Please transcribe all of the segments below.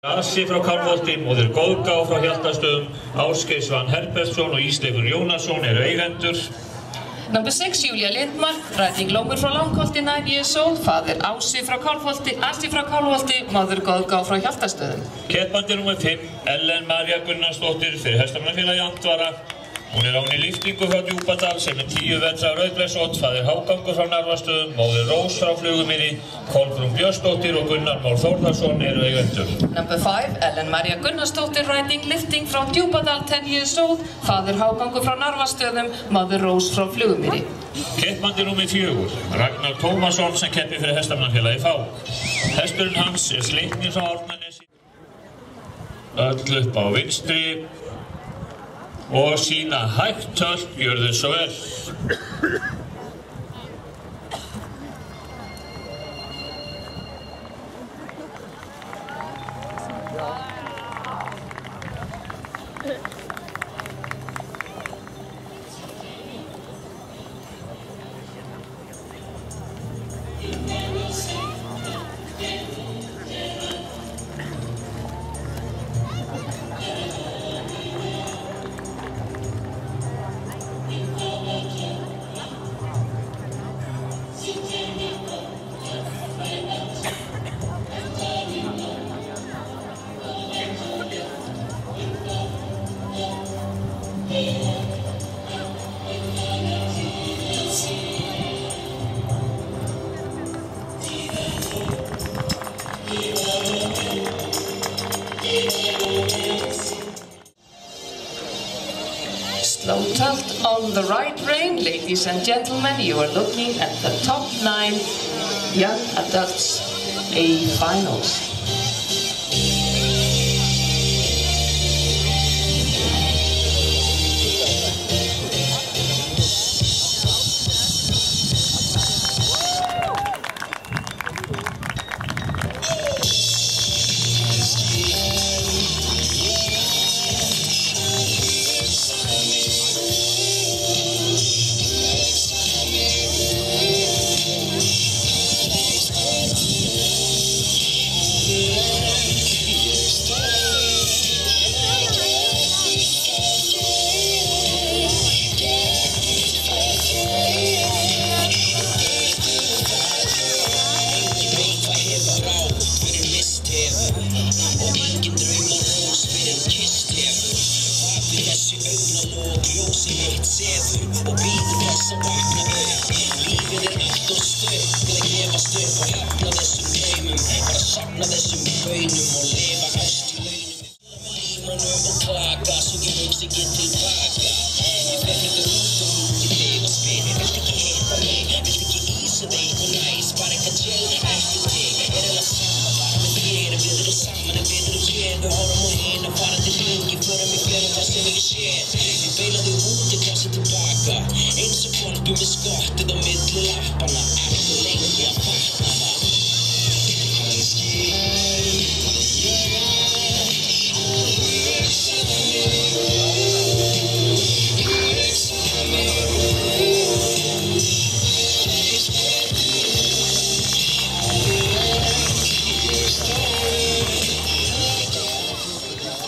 Asi frá Kálfholti, móðir Góðgá frá Hjaltastöðum, Ásgeir Svan Herbertsson og Ísleifur Jónasson eru eigendur. Number 6, Julia Lindmark, riding Lómur frá Langholti, 9 years old, father Asi frá Kálfholti, mother Góðgá frá Hjaltastöðum. Keppandi nr. 5, Ellen María Gunnarsdóttir fyrir Hestamannafélagi Andvara. Hún er án í lyftingu frá Djúpadal sem 10 vetra rauðblesótt, faðir Hágangur frá Narfastöðum, móðir Rós frá Flugumýri, Kolbrún Björnsdóttir og Gunnar Már Þórðarsson eru eigendur. Number 5, Ellen María Gunnarsdóttir, riding lifting frá Djúpadal, 10 years old, faðir Hágangur frá Narfastöðum, móðir Rós frá Flugumýri. Keppandi nr. 4, Ragnar Tómasson sem keppir fyrir Hestamannafélagi Fák. Hesturinn hans er Sleipnir frá Árnanesi. Öll upp á vinstri. Og sína hægt tölt, gjörðu svo vel. Slow tilt on the right rein, ladies and gentlemen, you are looking at the top 9 young adults A finals.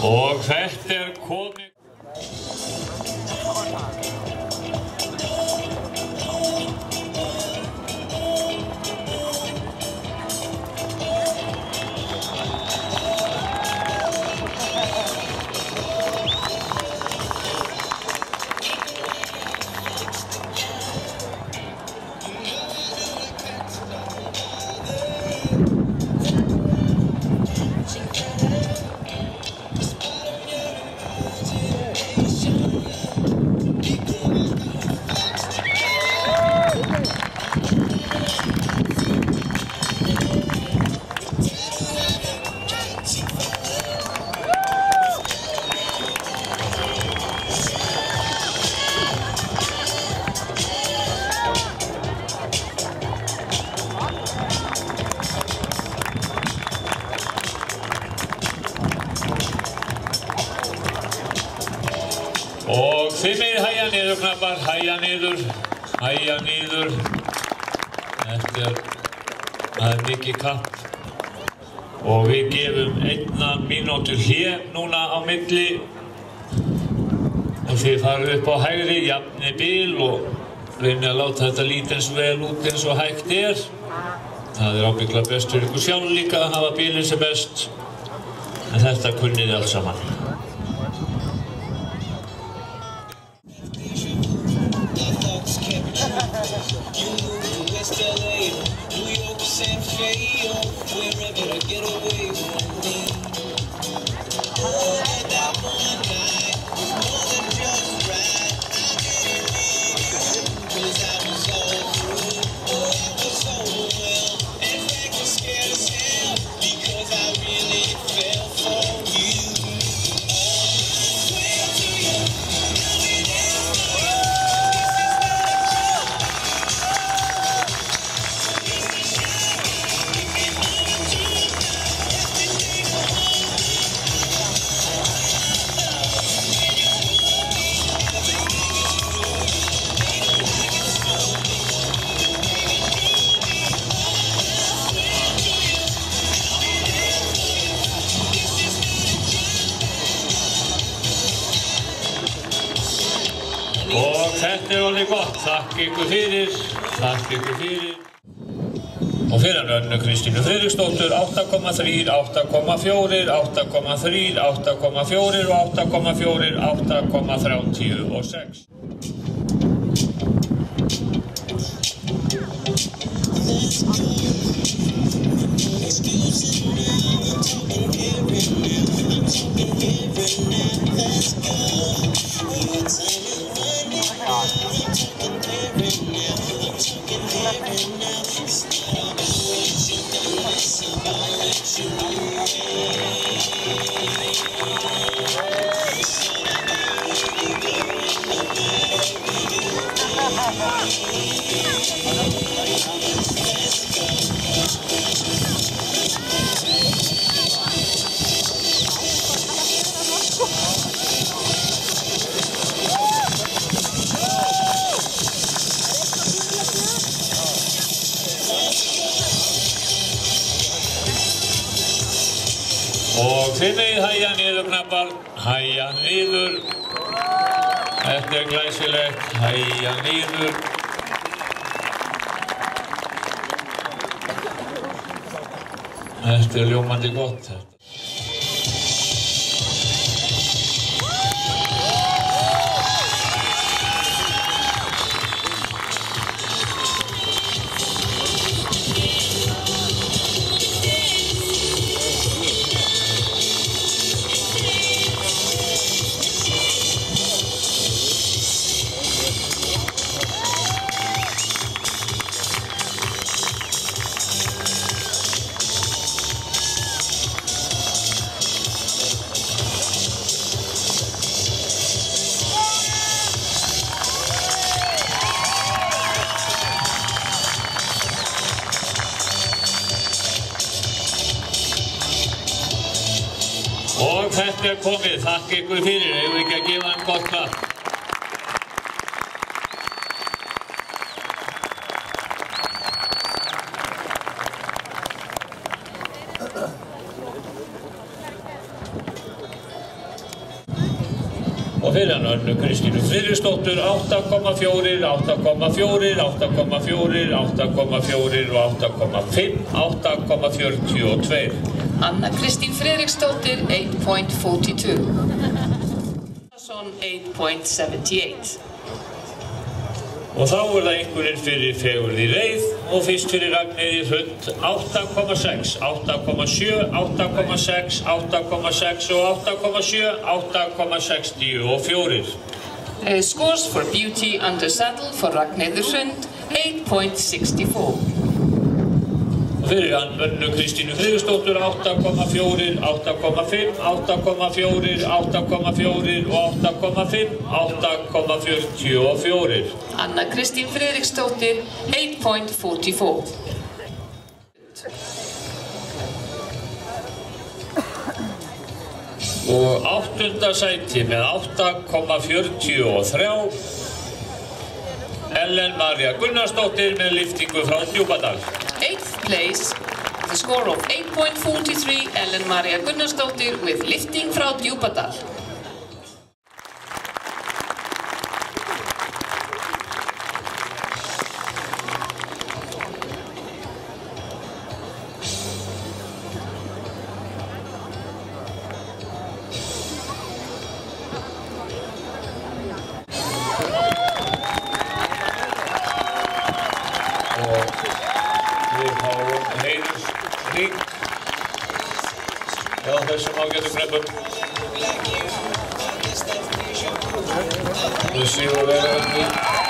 Og þetta komið. Og þið megið hægja niður knapar, hægja niður. Þetta er mikið kapp. Og við gefum 1 mínútu hlé núna á milli. Og þið farið upp á hægri, jafni bil og reynið að láta þetta líta eins vel út eins og hægt Það ábyggilega best fyrir ykkur sjálf líka að hafa bílinn sem best. En þetta kunnið þið allt saman. Og þetta orðið gott, þakka ykkur fyrir. Og fyrir hann Önnu Kristínu Friðriksdóttur 8,3, 8,4, 8,3, 8,4 og 8,4, 8,36. Og þið megið hægja niður knappar, hægja niður. Þetta glæsilegt, hægja niður. Þetta ljómandi gott. Og þetta komið, þakka ykkur fyrir, eigum við ekki að gefa hann gott klapp. Og fyrir hann Önnu Kristínu Friðriksdóttur 8,4, 8,4, 8,4, 8,4 og 8,5, 8,42. Anna Kristín Friðriksdóttir 8.42. 8.78. Og þá það einhverjir fyrir fegurð í reið og fyrst fyrir Ragnheiði Hrund 8,6, 8,7, 8,6, 8,6 og 8,7, 8,64. Scores for beauty under saddle for Ragnheiður Hrund 8.64. Fyrir hann Önnu Kristínu Friðriksdóttur 8,4, 8,5, 8,4, 8,4 og 8,5, 8,44. Anna Kristín Friðriksdóttir 8.44. Og 8. sæti með 8,43. Ellen María Gunnarsdóttir með lyftingu frá Djúpadal. 8th place, the score of 8.43, Ellen Maria Gunnarsdóttir with lifting frá Djúpadal. Við fáum heiðursrík á þessum ágætu greppum. Við sigurvegararnir